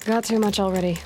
Got too much already.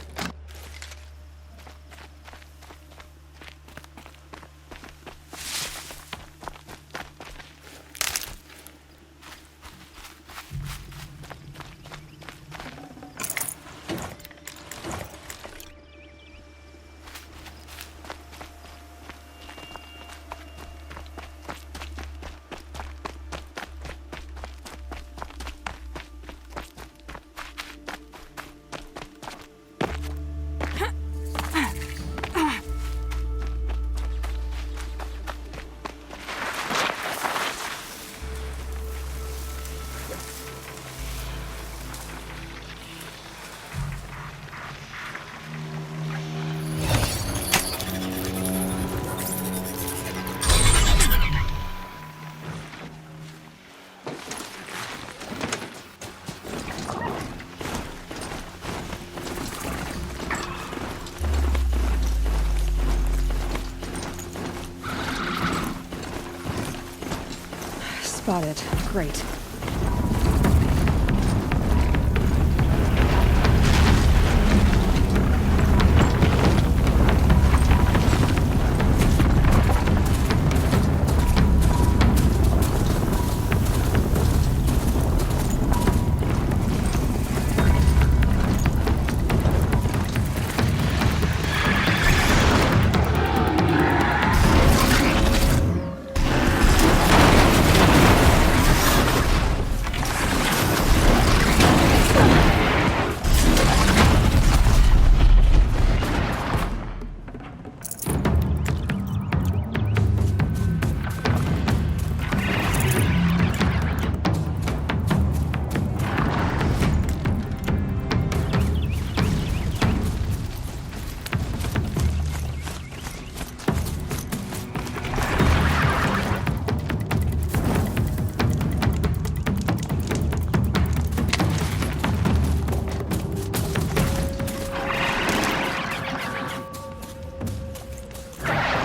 Spotted. Great.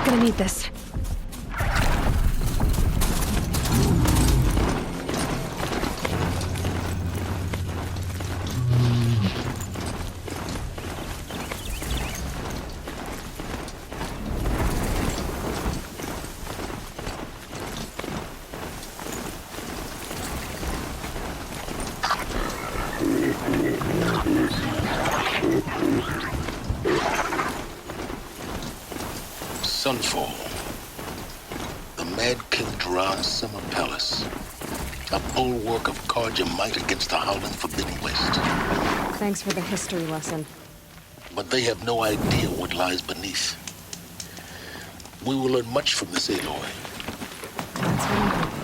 Gonna need this. Sunfall. The Mad King Duran's summer palace. A bulwark of Carja might against the howling Forbidden West. Thanks for the history lesson. But they have no idea what lies beneath. We will learn much from this Aloy. That's what I'm hoping.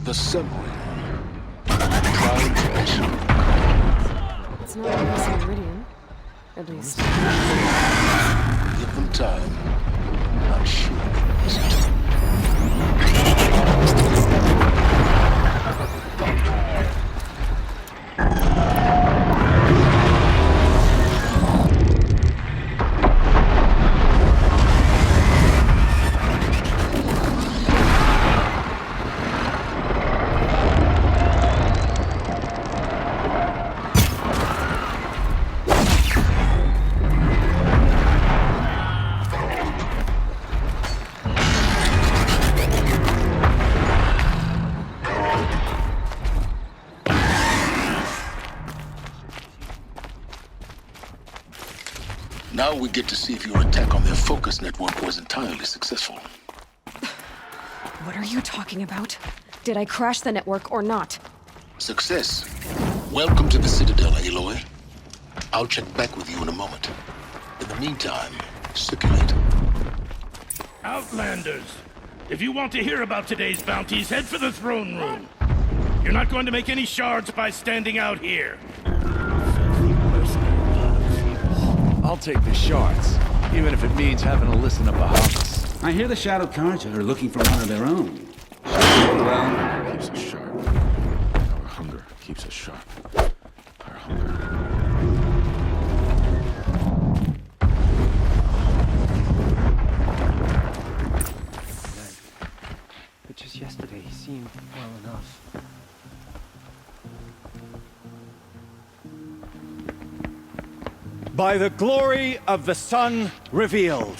The submarine. Prime tradition. It's not a missing Iridium. At least. Give them time. I'm sure it isn't. Now we get to see if your attack on their focus network was entirely successful. What are you talking about? Did I crash the network or not? Success. Welcome to the Citadel, Aloy. I'll check back with you in a moment. In the meantime, circulate. Outlanders, if you want to hear about today's bounties, head for the throne room. You're not going to make any shards by standing out here. I'll take the shards, even if it means having to listen to Bahamas. I hear the Shadow Carja are looking for one of their own. Well, Keeps us sharp. Our hunger keeps us sharp. Our hunger. But just yesterday, he seemed well enough. By the glory of the sun revealed.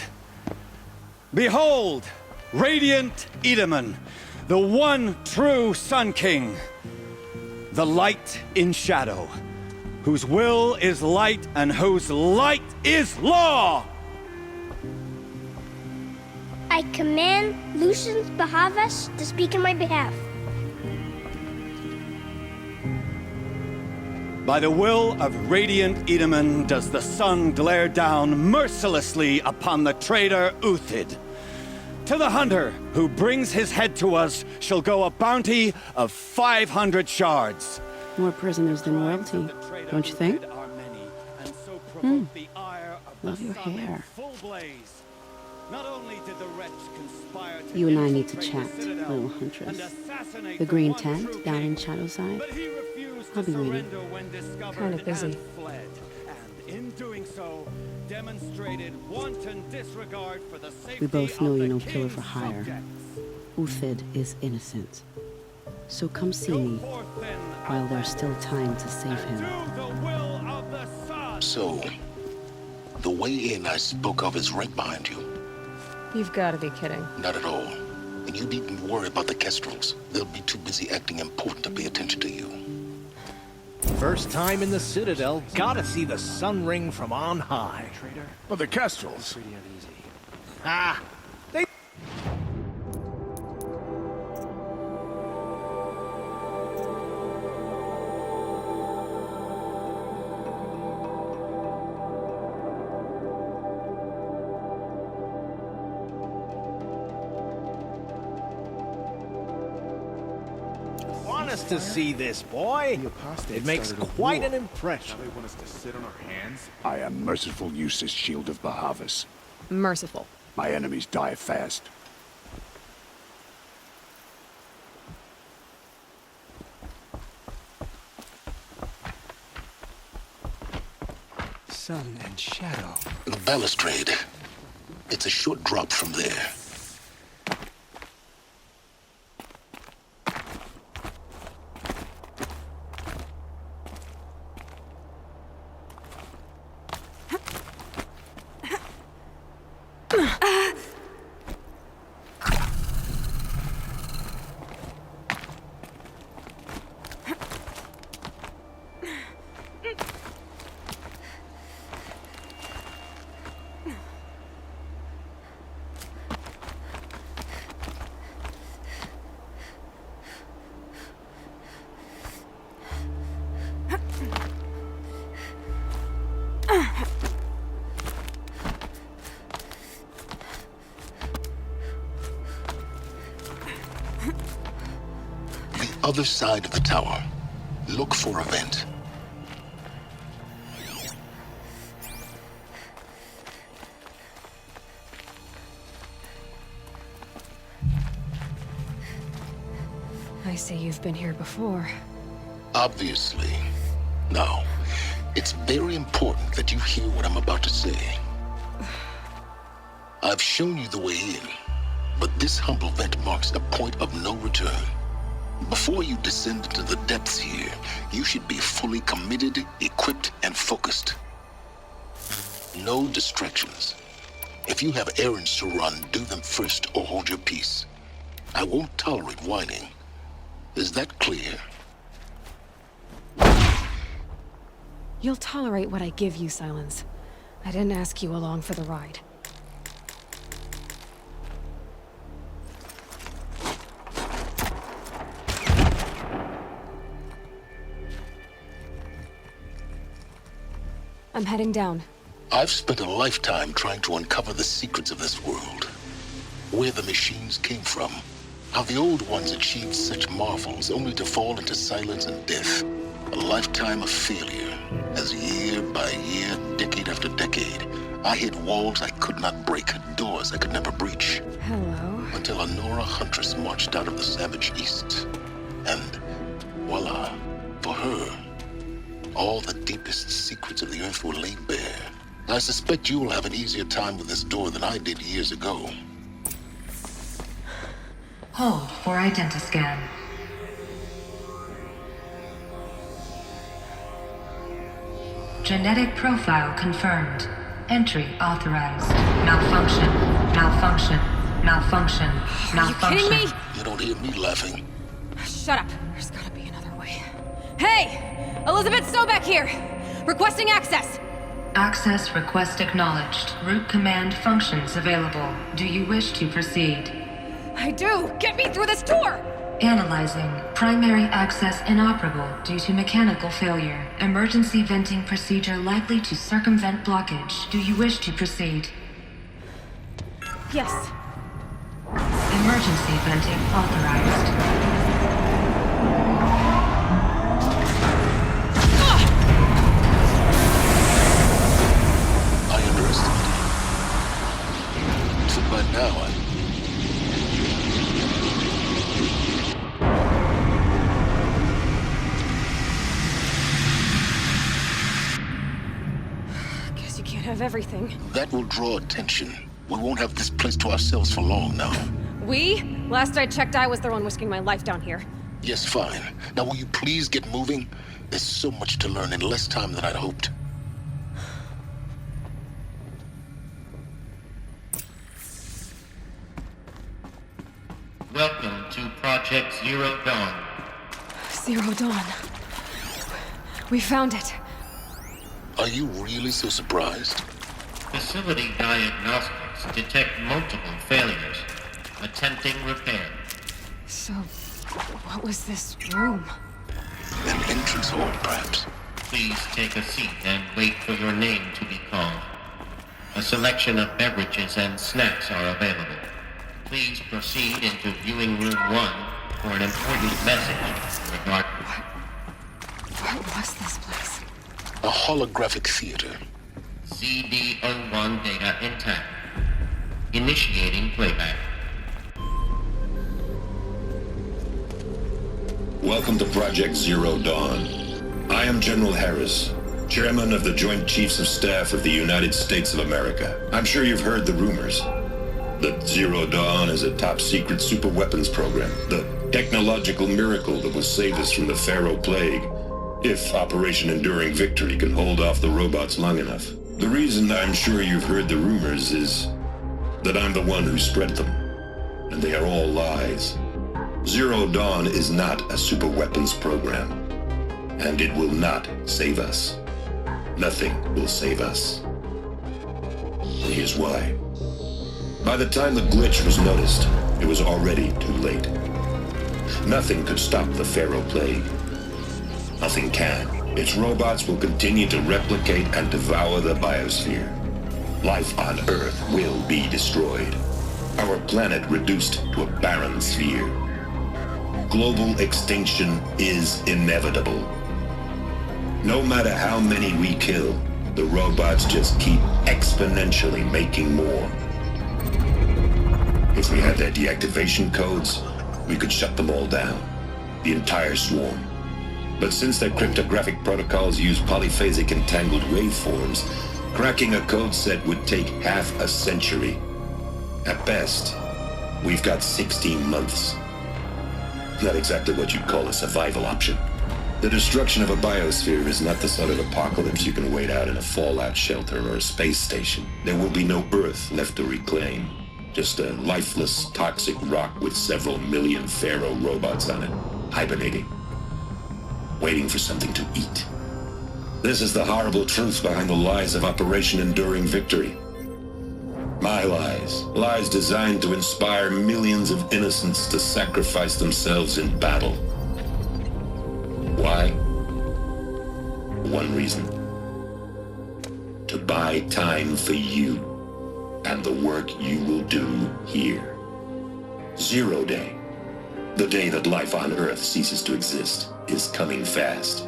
Behold, radiant Edaman, the one true Sun King. The light in shadow, whose will is light and whose light is law! I command Lucius Bahavas to speak in my behalf. By the will of radiant Edaman does the sun glare down mercilessly upon the traitor Uthid. To the hunter who brings his head to us shall go a bounty of 500 shards. More prisoners than royalty, don't you think? Love your hair. You and I need to chat, little huntress. The green tent down in Shadowside. I'll be waiting. Kind of busy. We both know you're no killer for hire. Uthid is innocent. So come see me while there's still time to save him. So, the way in I spoke of is right behind you. You've got to be kidding. Not at all. And you needn't worry about the Kestrels. They'll be too busy acting important to pay attention to you. First time in the Citadel, gotta see the sun ring from on high. But the Kestrels. Ah, they... Want us to see this, boy? It makes quite an impression. They want us to sit on our hands? I am merciful Eustace, Shield of Bahavas. Merciful. My enemies die fast. Sun and shadow. The balustrade. It's a short drop from there. other side of the tower. Look for a vent. I see you've been here before. Obviously. Now, it's very important that you hear what I'm about to say. I've shown you the way in, but this humble vent marks a point of no return. Before you descend into the depths here, you should be fully committed, equipped, and focused. No distractions. If you have errands to run, do them first or hold your peace. I won't tolerate whining. Is that clear? You'll tolerate what I give you, Silence. I didn't ask you along for the ride. I'm heading down. I've spent a lifetime trying to uncover the secrets of this world. Where the machines came from. How the old ones achieved such marvels only to fall into silence and death. A lifetime of failure, as year by year, decade after decade, I hit walls I could not break, doors I could never breach. Hello. Until a Nora huntress marched out of the savage east. And voila, for her, all the deepest secrets of the earth were laid bare. I suspect you will have an easier time with this door than I did years ago. Hold for identiscan. Genetic profile confirmed. Entry authorized. Malfunction. Malfunction. Malfunction. Malfunction. Are you kidding me? You don't hear me laughing. Shut up. There's gotta be another way. Hey! Elizabeth Sobeck here! Requesting access! Access request acknowledged. Root command functions available. Do you wish to proceed? I do! Get me through this door! Analyzing. Primary access inoperable due to mechanical failure. Emergency venting procedure likely to circumvent blockage. Do you wish to proceed? Yes. Emergency venting authorized. By now, Guess you can't have everything. that will draw attention. We won't have this place to ourselves for long now. We? Last I checked, I was the one risking my life down here. Yes, fine. Now will you please get moving? There's so much to learn in less time than I'd hoped. Welcome to Project Zero Dawn. Zero Dawn. We found it. Are you really so surprised? Facility diagnostics detect multiple failures. Attempting repair. So, what was this room? An entrance hall, perhaps. Please take a seat and wait for your name to be called. A selection of beverages and snacks are available. Please proceed into viewing room 1 for an important message regarding... What was this place? A holographic theater. CD01 data intact. Initiating playback. Welcome to Project Zero Dawn. I am General Harris, Chairman of the Joint Chiefs of Staff of the United States of America. I'm sure you've heard the rumors that Zero Dawn is a top-secret superweapons program, the technological miracle that will save us from the Pharaoh Plague, if Operation Enduring Victory can hold off the robots long enough. The reason I'm sure you've heard the rumors is that I'm the one who spread them, and they are all lies. Zero Dawn is not a superweapons program, and it will not save us. Nothing will save us. Here's why. By the time the glitch was noticed, it was already too late. Nothing could stop the Pharaoh Plague. Nothing can. Its robots will continue to replicate and devour the biosphere. Life on Earth will be destroyed. Our planet reduced to a barren sphere. global extinction is inevitable. No matter how many we kill, the robots just keep exponentially making more. If we had their deactivation codes, we could shut them all down, the entire swarm. But since their cryptographic protocols use polyphasic entangled waveforms, cracking a code set would take half a century. At best, we've got 16 months. Not exactly what you'd call a survival option. The destruction of a biosphere is not the sort of apocalypse you can wait out in a fallout shelter or a space station. There will be no Earth left to reclaim. Just a lifeless, toxic rock with several million Pharaoh robots on it, hibernating, waiting for something to eat. This is the horrible truth behind the lies of Operation Enduring Victory. My lies. Lies designed to inspire millions of innocents to sacrifice themselves in battle. Why? One reason. To buy time for you and the work you will do here. 0 Day, the day that life on Earth ceases to exist, is coming fast.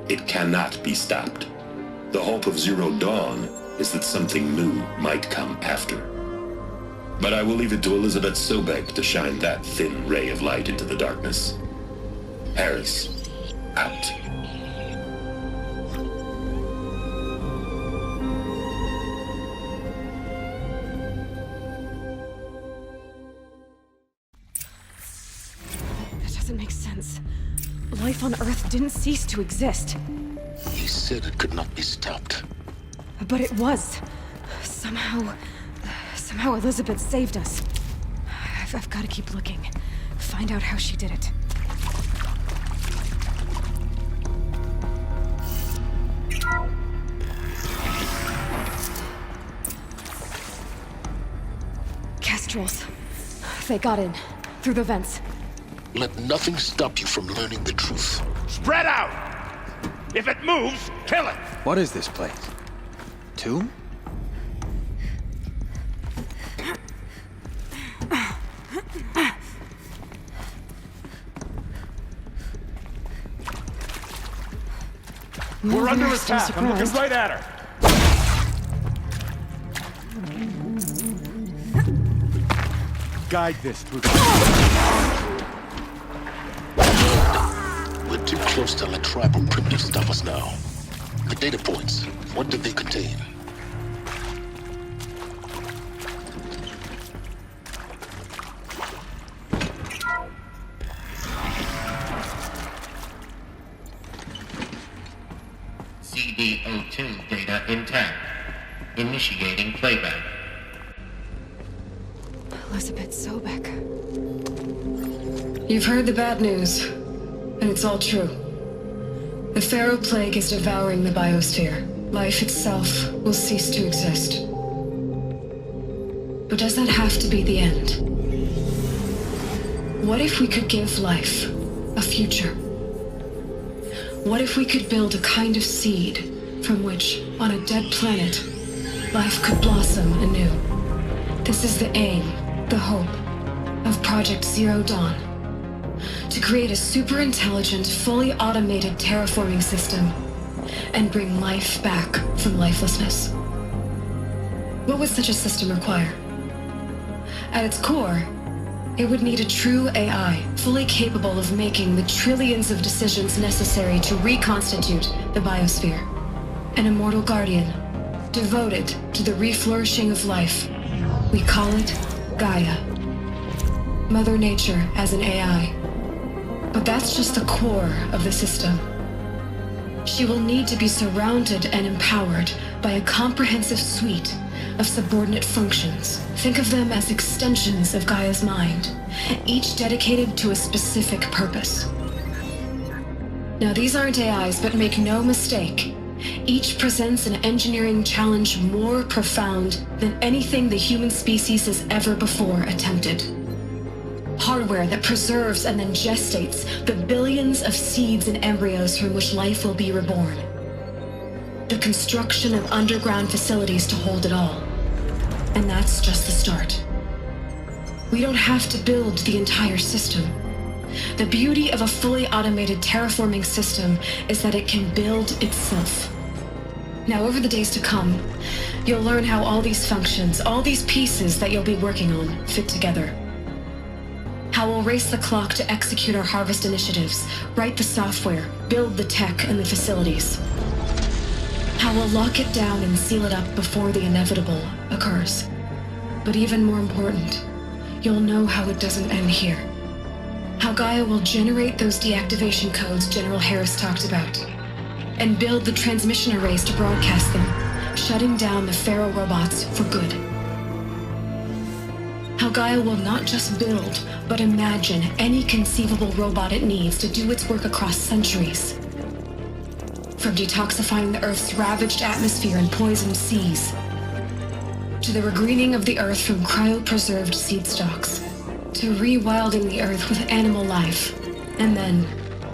It cannot be stopped. The hope of Zero Dawn is that something new might come after. But I will leave it to Elizabeth Sobek to shine that thin ray of light into the darkness. Harris, out. Doesn't make sense. Life on Earth didn't cease to exist. He said it could not be stopped. But it was. Somehow Elizabeth saved us. I've got to keep looking. Find out how she did it. Kestrels. They got in. Through the vents. Let nothing stop you from learning the truth. Spread out! If it moves, kill it! What is this place? Tomb? We're under attack. I'm looking right at her. Guide this through We're too close to let tribal primitives stop us now. The data points, what did they contain? CD02 data intact. Initiating playback. Elizabeth Sobek. You've heard the bad news, and it's all true. The Pharaoh Plague is devouring the biosphere. Life itself will cease to exist. But does that have to be the end? What if we could give life a future? What if we could build a kind of seed from which, on a dead planet, life could blossom anew? This is the aim, the hope, of Project Zero Dawn. To create a super-intelligent, fully automated terraforming system and bring life back from lifelessness. What would such a system require? At its core, it would need a true AI, fully capable of making the trillions of decisions necessary to reconstitute the biosphere. An immortal guardian, devoted to the reflourishing of life. We call it Gaia. Mother Nature as an AI. But that's just the core of the system. She will need to be surrounded and empowered by a comprehensive suite of subordinate functions. Think of them as extensions of Gaia's mind, each dedicated to a specific purpose. Now, these aren't AIs, but make no mistake, each presents an engineering challenge more profound than anything the human species has ever before attempted. Hardware that preserves and then gestates the billions of seeds and embryos from which life will be reborn. The construction of underground facilities to hold it all. And that's just the start. We don't have to build the entire system. The beauty of a fully automated terraforming system is that it can build itself. Now, over the days to come, you'll learn how all these functions, all these pieces that you'll be working on, fit together. How we'll race the clock to execute our harvest initiatives, write the software, build the tech and the facilities. How we'll lock it down and seal it up before the inevitable occurs. But even more important, you'll know how it doesn't end here. How Gaia will generate those deactivation codes General Harris talked about, and build the transmission arrays to broadcast them, shutting down the Pharaoh robots for good. How Gaia will not just build, but imagine any conceivable robot it needs to do its work across centuries. From detoxifying the Earth's ravaged atmosphere and poisoned seas, to the regreening of the Earth from cryopreserved seed stalks, to rewilding the Earth with animal life. And then,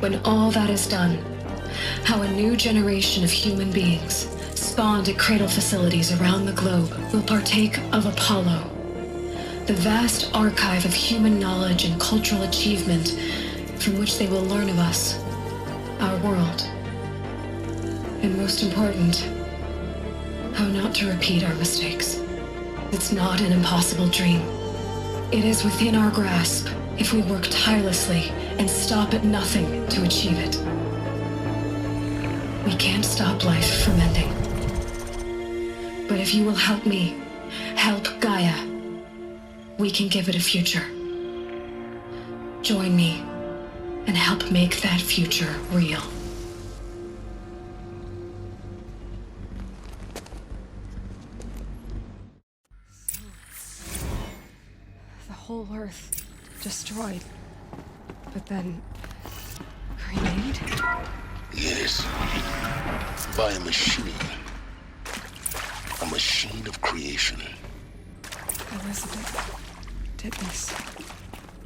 when all that is done, how a new generation of human beings, spawned at cradle facilities around the globe, will partake of Apollo, the vast archive of human knowledge and cultural achievement from which they will learn of us, our world, and most important, how not to repeat our mistakes. It's not an impossible dream. It is within our grasp if we work tirelessly and stop at nothing to achieve it. We can't stop life from ending. But if you will help me, help Gaia, we can give it a future. Join me and help make that future real. The whole Earth destroyed, but then remade? Yes. By a machine. A machine of creation. Elizabeth did this.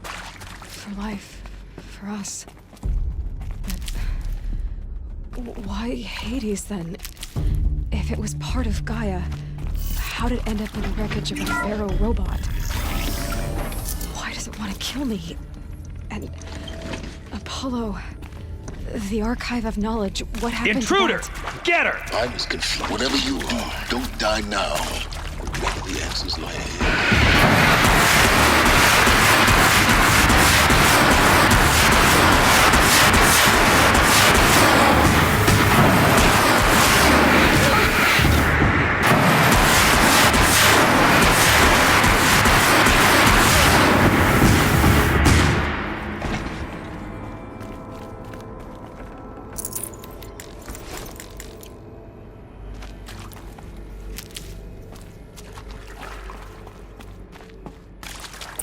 For life. For us. But why Hades then? If it was part of Gaia, how did it end up in the wreckage of a Pharaoh robot? Why does it want to kill me? And Apollo, the archive of knowledge, what happened? Intruder! To that? Get her! I was confused. Whatever you do, don't die now. The answers lie ahead.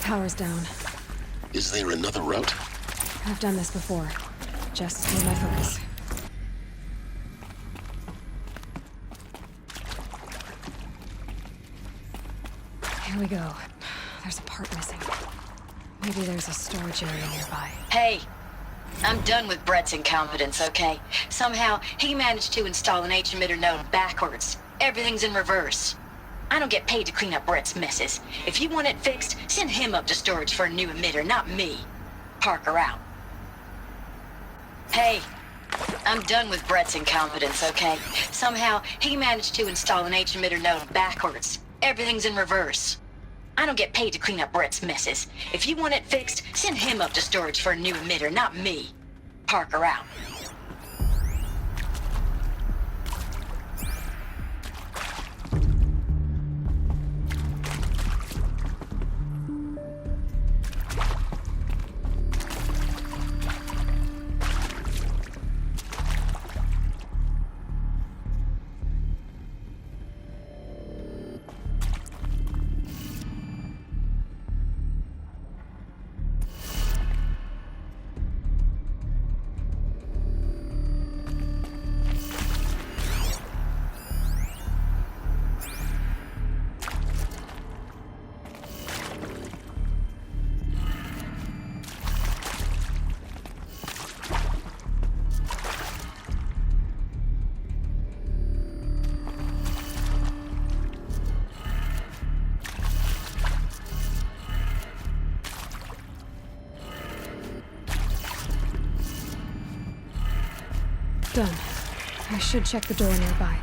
Power's down. Is there another route? I've done this before. Just stay my focus. Here we go. There's a part missing. Maybe there's a storage area nearby. Hey, I'm done with Brett's incompetence, okay? Somehow, he managed to install an H-emitter node backwards. Everything's in reverse. I don't get paid to clean up Brett's messes. If you want it fixed, send him up to storage for a new emitter, not me. Parker out. Hey, I'm done with Brett's incompetence, okay? Somehow, he managed to install an H-emitter node backwards. Everything's in reverse. I don't get paid to clean up Brett's messes. If you want it fixed, send him up to storage for a new emitter, not me. Parker out. Done. I should check the door nearby.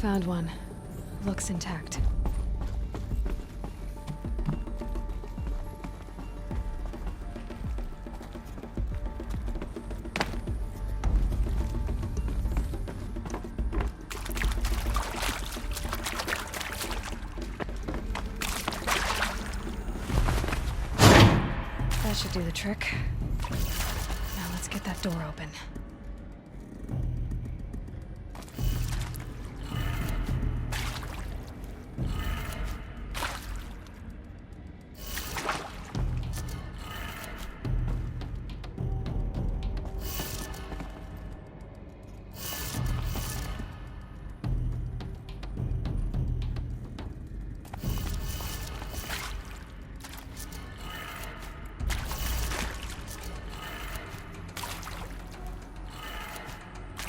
Found one. Looks intact. That should do the trick. Now let's get that door open.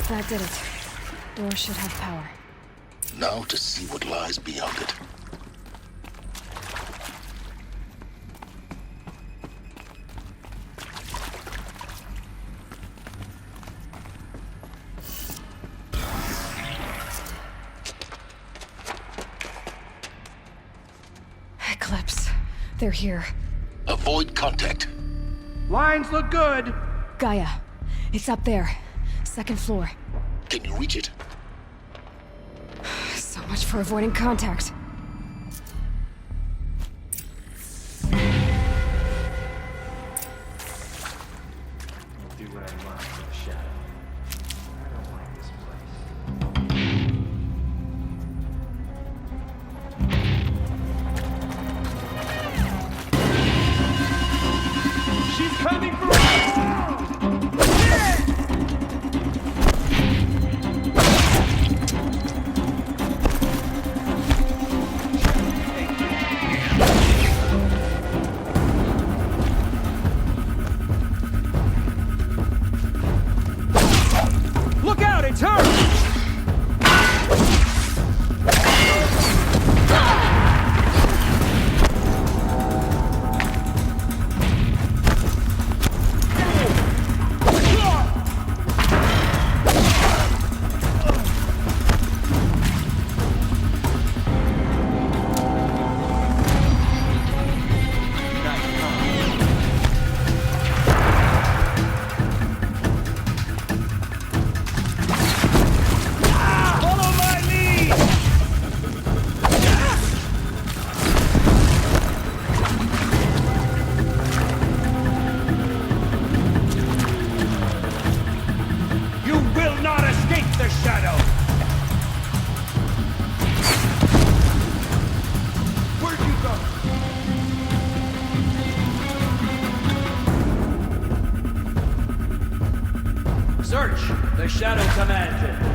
That did it. Door should have power. Now to see what lies beyond it. Eclipse. They're here. Avoid contact. Lines look good. Gaia. It's up there. Second floor. Can you reach it? So much for avoiding contact. Do what I want for the shadow. I don't like this place. She's coming for us! Shadow Command.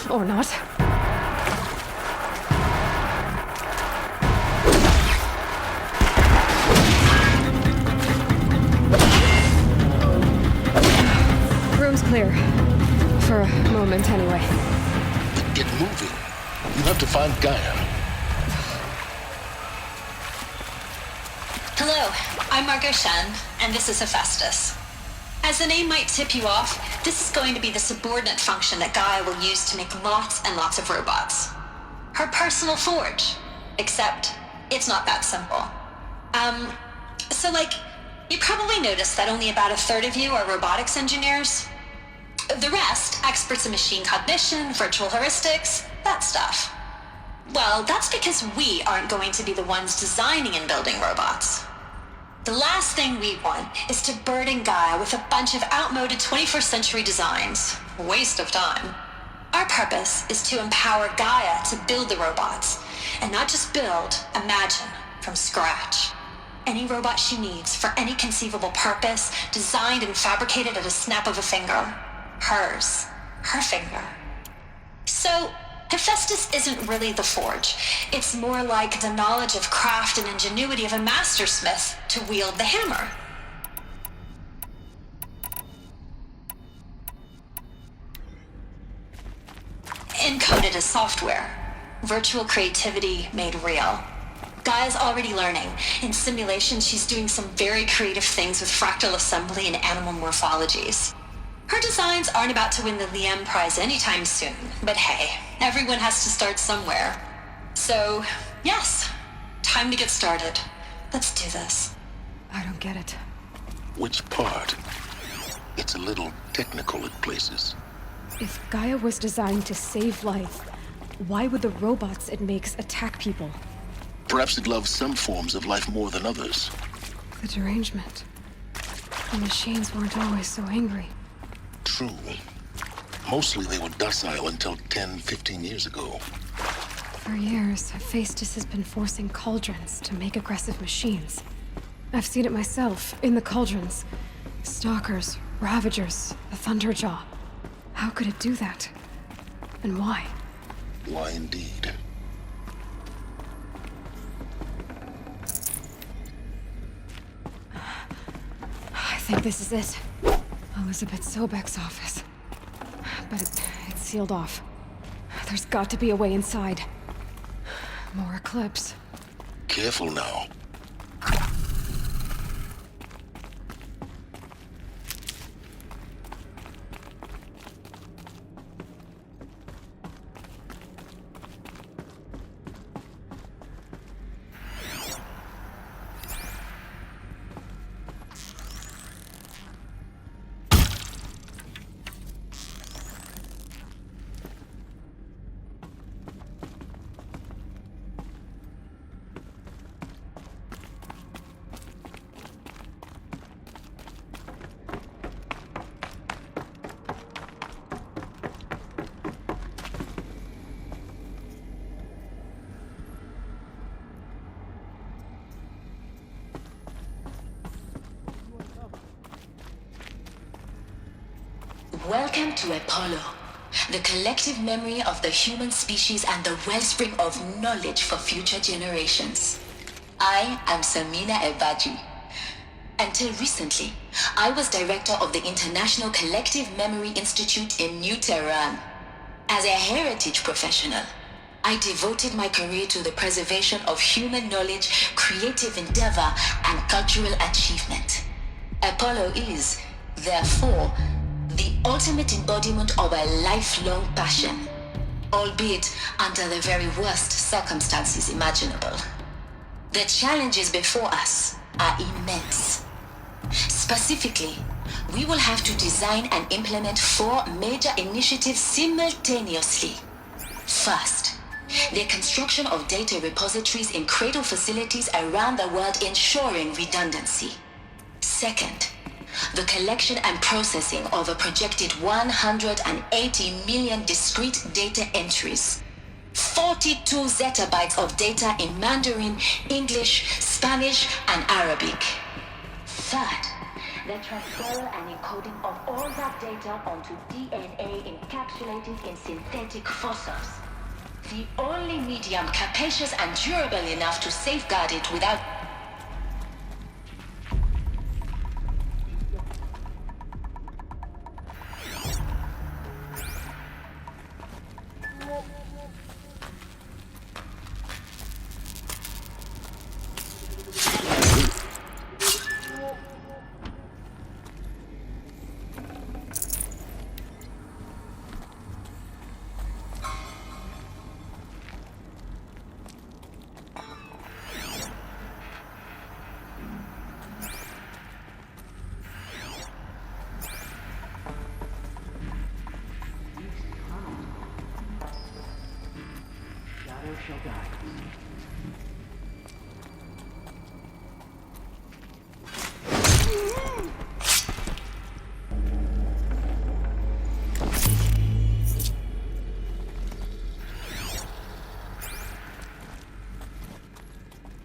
Or not. Room's clear. For a moment, anyway. Then get moving. You have to find Gaia. Hello, I'm Margot Shan, and this is Hephaestus. As the name might tip you off, this is going to be the subordinate function that Gaia will use to make lots and lots of robots. Her personal forge. Except, it's not that simple. You probably noticed that only about a third of you are robotics engineers. The rest, experts in machine cognition, virtual heuristics, that stuff. Well, that's because we aren't going to be the ones designing and building robots. The last thing we want is to burden Gaia with a bunch of outmoded 21st century designs. Waste of time. Our purpose is to empower Gaia to build the robots, and not just build, imagine, from scratch. Any robot she needs for any conceivable purpose, designed and fabricated at a snap of a finger. Hers. Her finger. So, Hephaestus isn't really the forge. It's more like the knowledge of craft and ingenuity of a mastersmith to wield the hammer. Encoded as software. Virtual creativity made real. Gaia's already learning. In simulations, she's doing some very creative things with fractal assembly and animal morphologies. Her designs aren't about to win the Liam Prize anytime soon, but hey, everyone has to start somewhere. So, yes, time to get started. Let's do this. I don't get it. Which part? It's a little technical at places. If Gaia was designed to save life, why would the robots it makes attack people? Perhaps it loves some forms of life more than others. The derangement. The machines weren't always so angry. True. Mostly they were docile until 10, 15 years ago. For years, Hephaestus has been forcing cauldrons to make aggressive machines. I've seen it myself, in the cauldrons. Stalkers, Ravagers, the Thunderjaw. How could it do that? And why? Why indeed? I think this is it. Elizabeth Sobek's office. But it's sealed off. There's got to be a way inside. More Eclipse. Careful now. Welcome to Apollo, the collective memory of the human species and the wellspring of knowledge for future generations. I am Samina Ebaji. Until recently, I was director of the International Collective Memory Institute in New Tehran. As a heritage professional, I devoted my career to the preservation of human knowledge, creative endeavor, and cultural achievement. Apollo is, therefore, the ultimate embodiment of a lifelong passion, albeit under the very worst circumstances imaginable. The challenges before us are immense. Specifically, we will have to design and implement 4 major initiatives simultaneously. First, the construction of data repositories in cradle facilities around the world, ensuring redundancy. Second, the collection and processing of a projected 180 million discrete data entries. 42 zettabytes of data in Mandarin, English, Spanish, and Arabic. Third, the transfer and encoding of all that data onto DNA encapsulated in synthetic fossils. The only medium capacious and durable enough to safeguard it without...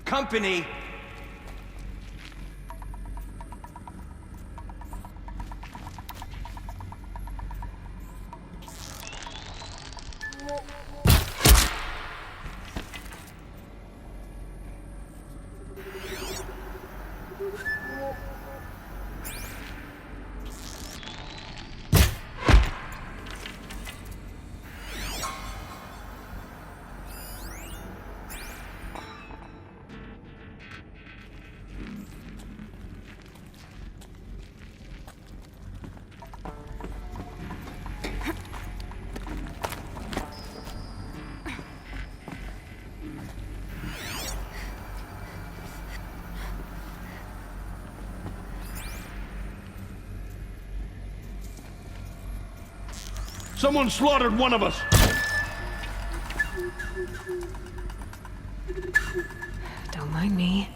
Company! Someone slaughtered one of us! Don't mind me.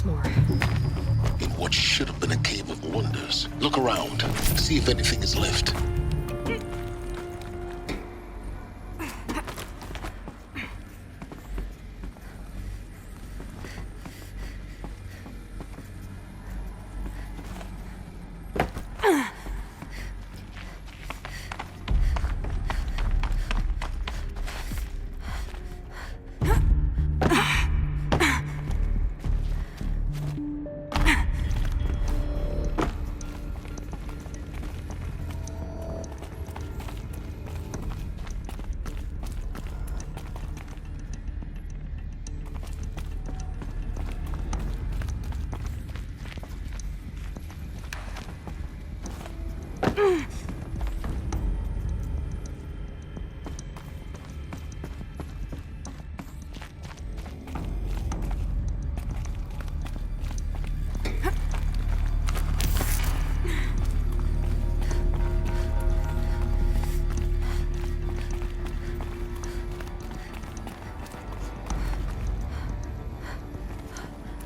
More. In what should have been a cave of wonders. Look around. See if anything is left.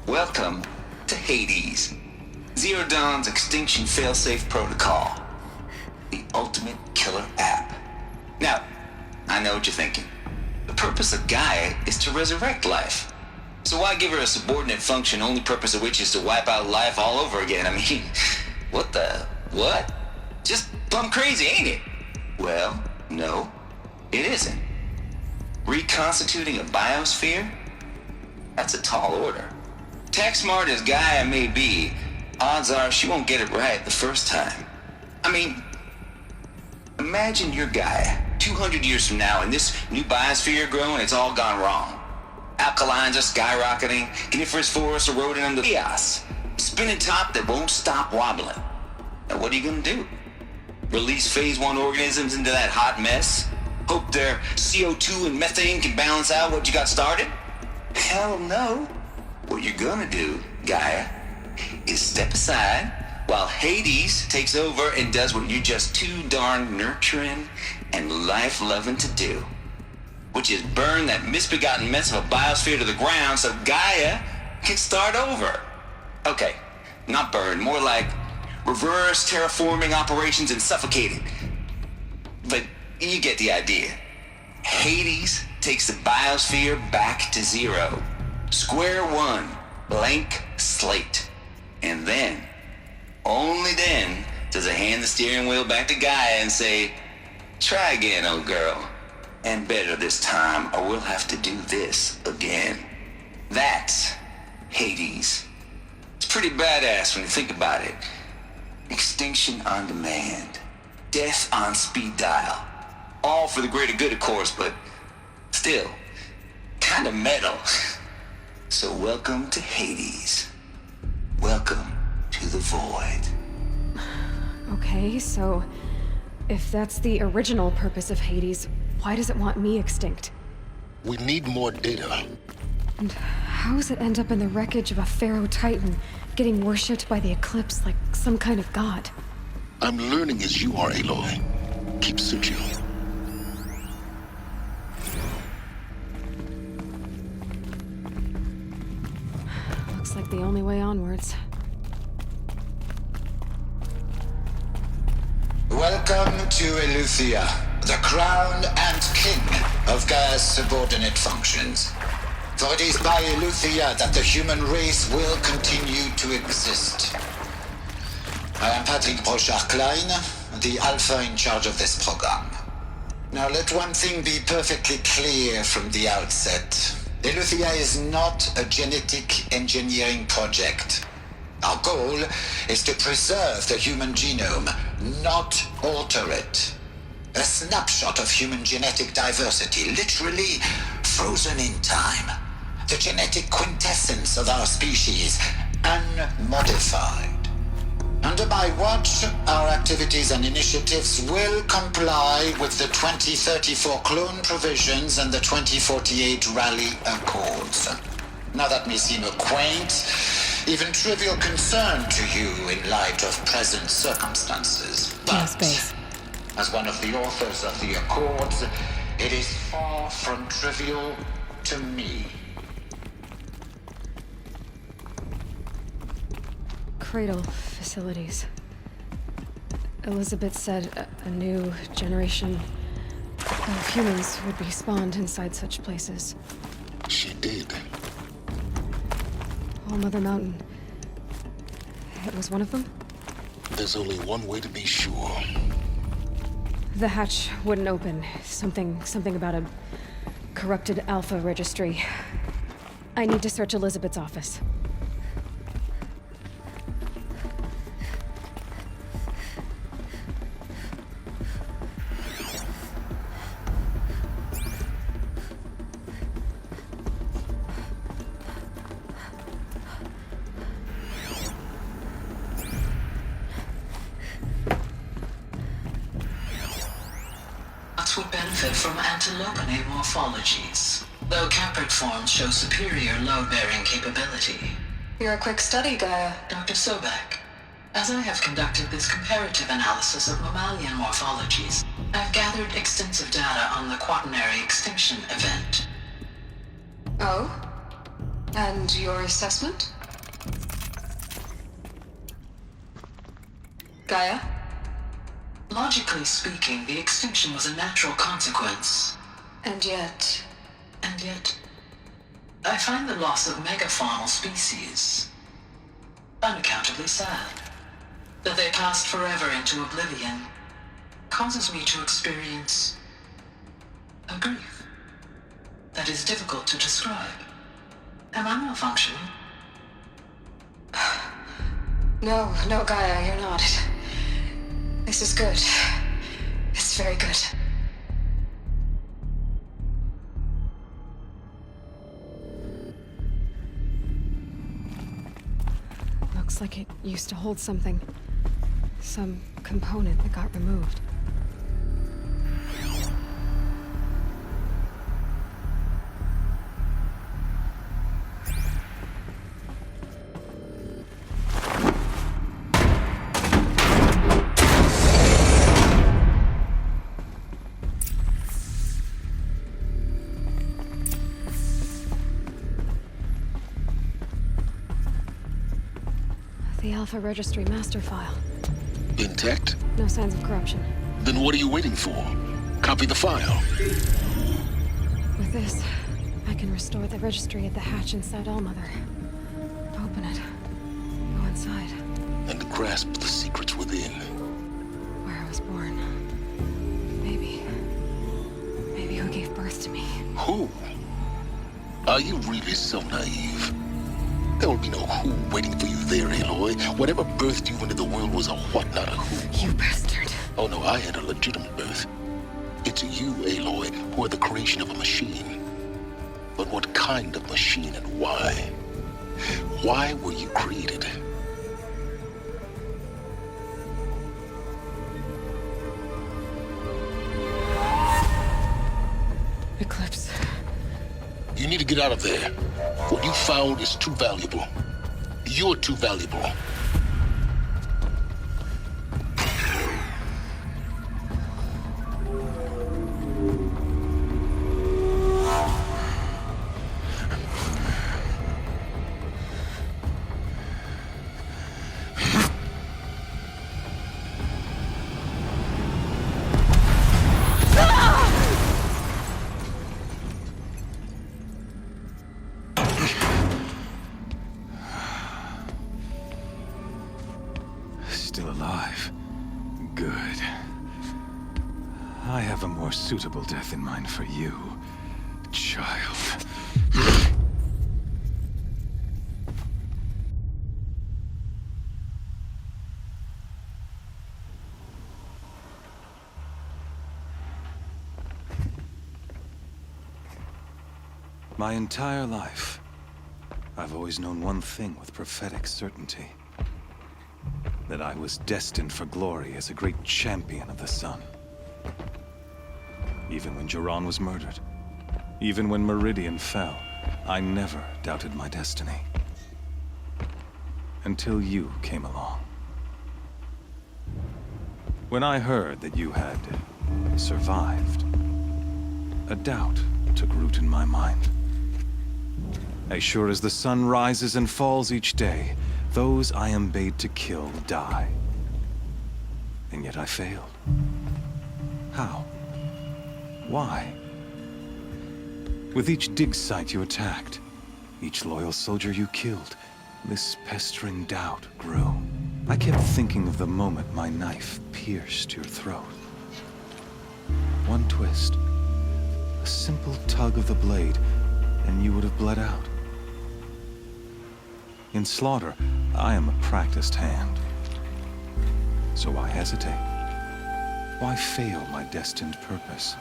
Welcome to Hades, Zero Dawn's extinction failsafe protocol. The ultimate killer app. Now, I know what you're thinking. The purpose of Gaia is to resurrect life. So why give her a subordinate function, only purpose of which is to wipe out life all over again? I mean, what? Just plumb crazy, ain't it? Well, no, it isn't. Reconstituting a biosphere? That's a tall order. Tech smart as Gaia may be, odds are she won't get it right the first time. I mean, imagine you're Gaia, 200 years from now, and this new biosphere growing, it's all gone wrong. Alkalines are skyrocketing, coniferous forests eroding under chaos. Spinning top that won't stop wobbling. Now what are you gonna do? Release phase 1 organisms into that hot mess? Hope their CO2 and methane can balance out what you got started? Hell no. What you're gonna do, Gaia, is step aside while Hades takes over and does what you're just too darn nurturing and life-loving to do, which is burn that misbegotten mess of a biosphere to the ground so Gaia can start over. Okay, not burn, more like reverse terraforming operations and suffocating. But you get the idea. Hades takes the biosphere back to zero. Square one, blank slate. And then, only then, does it hand the steering wheel back to Gaia and say, try again, old girl. And better this time, or we'll have to do this again. That's Hades. It's pretty badass when you think about it. Extinction on demand. Death on speed dial. All for the greater good, of course, but still, kind of metal. So welcome to Hades. Welcome to the void. Okay, so if that's the original purpose of Hades, why does it want me extinct? We need more data. And how does it end up in the wreckage of a Pharaoh Titan, getting worshipped by the Eclipse like some kind of god? I'm learning as you are, Aloy. Keep searching. Looks like the only way onwards. Welcome to Eleuthia, the crown and king of Gaia's subordinate functions. For it is by Eleuthia that the human race will continue to exist. I am Patrick Brochard-Klein, the Alpha in charge of this program. Now let one thing be perfectly clear from the outset. Eleuthia is not a genetic engineering project. Our goal is to preserve the human genome, not alter it. A snapshot of human genetic diversity, literally frozen in time. The genetic quintessence of our species, unmodified. Under my watch, our activities and initiatives will comply with the 2034 clone provisions and the 2048 Rally Accords. Now that may seem a quaint, even trivial concern to you in light of present circumstances, but as one of the authors of the Accords, it is far from trivial to me. Cradle facilities. Elizabeth said a new generation of humans would be spawned inside such places. She did. All Mother Mountain. It was one of them? There's only one way to be sure. The hatch wouldn't open. Something about a corrupted Alpha registry. I need to search Elizabeth's office. Would benefit from antilopinate morphologies, though caprid forms show superior load-bearing capability. You're a quick study, Gaia. Dr. Sobek, as I have conducted this comparative analysis of mammalian morphologies, I've gathered extensive data on the quaternary extinction event. Oh? And your assessment? Gaia? Logically speaking, the extinction was a natural consequence. And yet, I find the loss of megafaunal species unaccountably sad. That they passed forever into oblivion causes me to experience a grief that is difficult to describe. Am I malfunctioning? No, Gaia, you're not. This is good. It's very good. Looks like it used to hold something. Some component that got removed. The Alpha Registry master file. Intact? No signs of corruption. Then what are you waiting for? Copy the file. With this, I can restore the registry at the hatch inside Allmother. Open it. Go inside. And grasp the secrets within. Where I was born. Maybe who gave birth to me. Who? Are you really so naive? There will be no who waiting for you there, Aloy. Whatever birthed you into the world was a what, not a who. You bastard. Oh no, I had a legitimate birth. It's you, Aloy, who are the creation of a machine. But what kind of machine and why? Why were you created? Eclipse. You need to get out of there. What you found is too valuable. You're too valuable. Still alive. Good. I have a more suitable death in mind for you, child. My entire life, I've always known one thing with prophetic certainty. That I was destined for glory as a great champion of the sun. Even when Jiran was murdered, even when Meridian fell, I never doubted my destiny. Until you came along. When I heard that you had survived, a doubt took root in my mind. As sure as the sun rises and falls each day, those I am bade to kill die. And yet I failed. How? Why? With each dig site you attacked, each loyal soldier you killed, this pestering doubt grew. I kept thinking of the moment my knife pierced your throat. One twist, a simple tug of the blade, and you would have bled out. In slaughter, I am a practiced hand. So why hesitate? Why fail my destined purpose?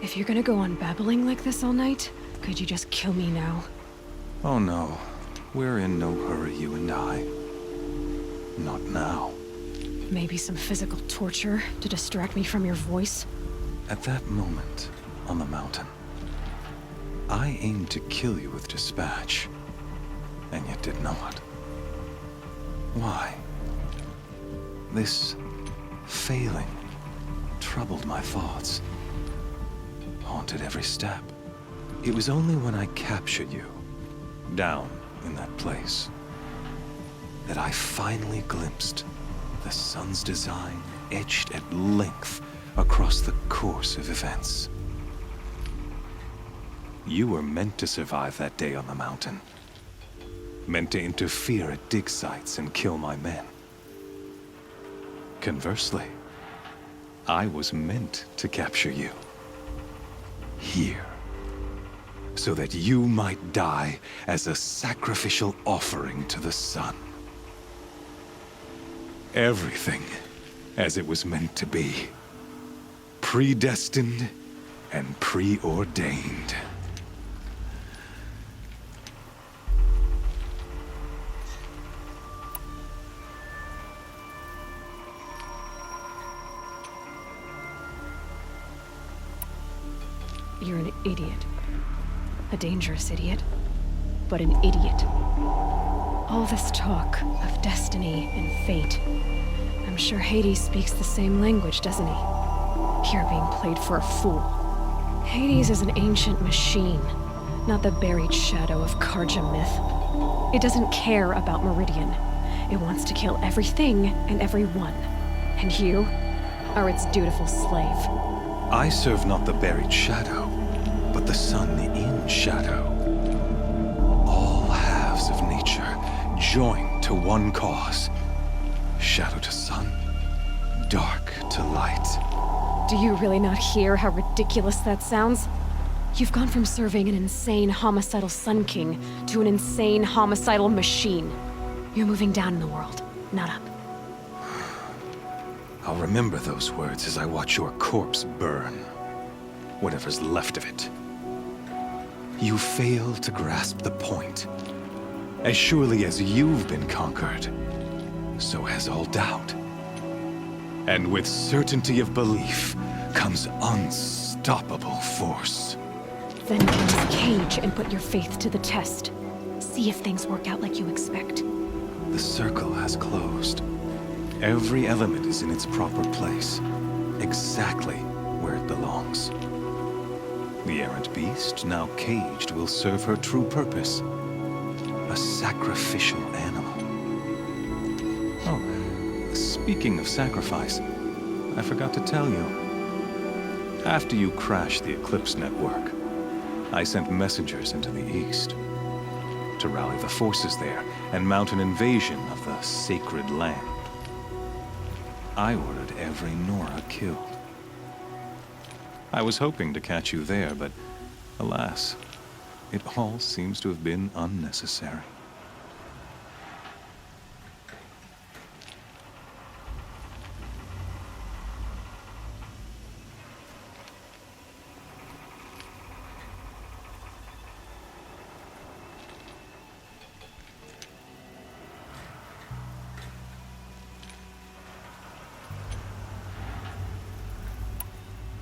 If you're gonna go on babbling like this all night, could you just kill me now? Oh no, we're in no hurry, you and I. Not now. Maybe some physical torture to distract me from your voice? At that moment, on the mountain, I aimed to kill you with dispatch, and yet did not. Why? This failing troubled my thoughts, haunted every step. It was only when I captured you, down in that place, that I finally glimpsed the sun's design etched at length across the course of events. You were meant to survive that day on the mountain. Meant to interfere at dig sites and kill my men. Conversely, I was meant to capture you. Here. So that you might die as a sacrificial offering to the sun. Everything as it was meant to be. Predestined and preordained. You're an idiot. A dangerous idiot, but an idiot. All this talk of destiny and fate. I'm sure Hades speaks the same language, doesn't he? You're being played for a fool. Hades is an ancient machine, not the buried shadow of Karja myth. It doesn't care about Meridian. It wants to kill everything and everyone. And you are its dutiful slave. I serve not the buried shadow, but the sun in shadow. All halves of nature joined to one cause. Shadow to sun, dark to light. Do you really not hear how ridiculous that sounds? You've gone from serving an insane homicidal Sun King to an insane homicidal machine. You're moving down in the world, not up. I'll remember those words as I watch your corpse burn. Whatever's left of it. You fail to grasp the point. As surely as you've been conquered, so has all doubt. And with certainty of belief comes unstoppable force. Then get in this cage and put your faith to the test. See if things work out like you expect. The circle has closed. Every element is in its proper place, exactly where it belongs. The errant beast, now caged, will serve her true purpose. A sacrificial animal. Oh, speaking of sacrifice, I forgot to tell you. After you crashed the Eclipse network, I sent messengers into the east to rally the forces there and mount an invasion of the sacred land. I ordered every Nora killed. I was hoping to catch you there, but alas, it all seems to have been unnecessary.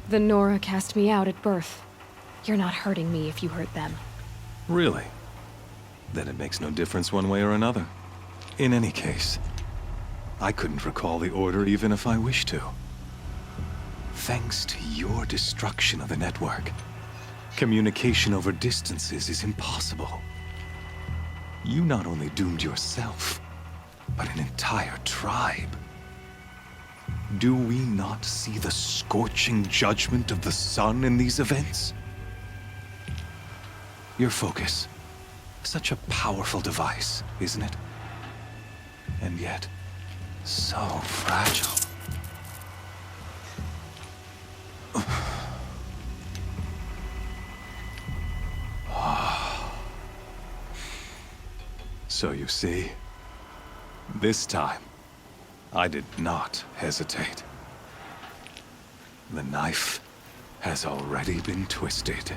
The Nora cast me out at birth. You're not hurting me if you hurt them. Really? Then it makes no difference one way or another. In any case, I couldn't recall the order even if I wished to. Thanks to your destruction of the network, communication over distances is impossible. You not only doomed yourself, but an entire tribe. Do we not see the scorching judgment of the sun in these events? Your focus. Such a powerful device, isn't it? And yet, so fragile. So you see, this time, I did not hesitate. The knife has already been twisted.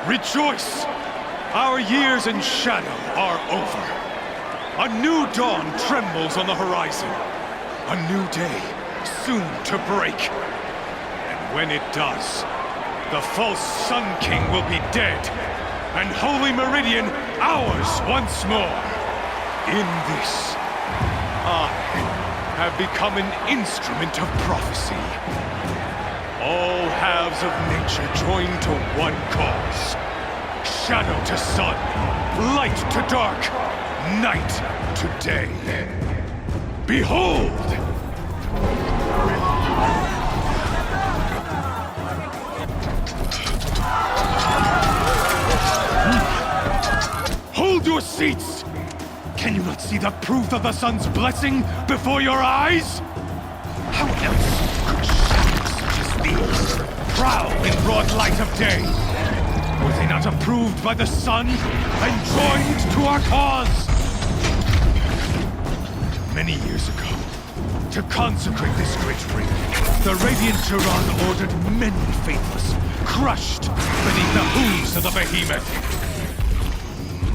Rejoice! Our years in shadow are over. A new dawn trembles on the horizon. A new day, soon to break. And when it does, the false Sun King will be dead, and Holy Meridian ours once more. In this, I have become an instrument of prophecy. All halves of nature join to one cause. Shadow to sun, light to dark, night to day. Behold! Hold your seats! Can you not see the proof of the sun's blessing before your eyes? How else could shadows such as these prowl in broad light of day? Were they not approved by the sun and joined to our cause? Many years ago, to consecrate this great ring, the Radiant Turan ordered many faithless, crushed beneath the hooves of the behemoth.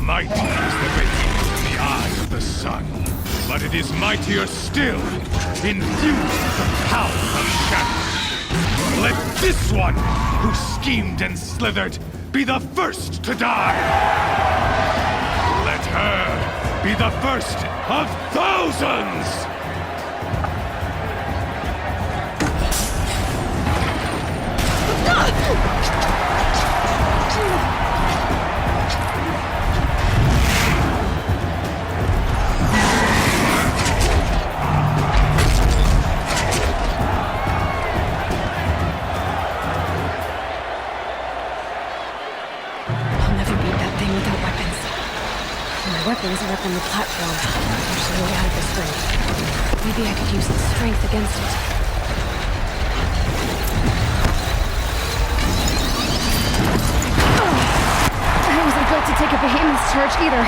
Mighty is the behemoth in the eye of the sun, but it is mightier still, infused with the power of shadow. Let this one, who schemed and slithered, be the first to die! Let her be the first of thousands! Weapons are up on the platform. Usually out of this ring. Maybe I could use the strength against it. I wasn't built to take a behemoth's charge either.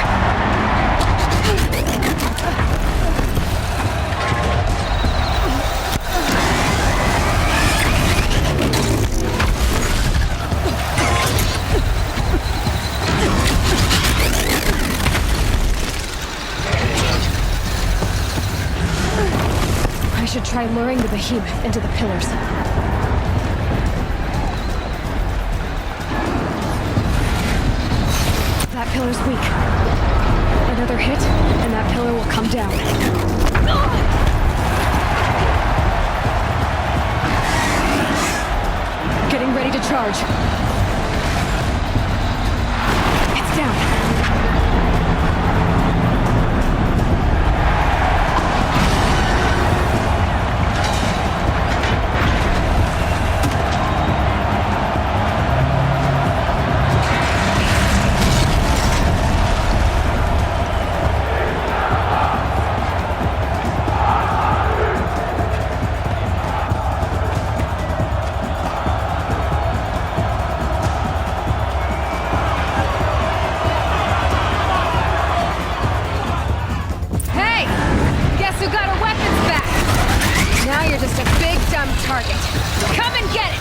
I should try luring the behemoth into the pillars. That pillar's weak. Another hit, and that pillar will come down. Getting ready to charge. It's down. Now you're just a big dumb target. Come and get it!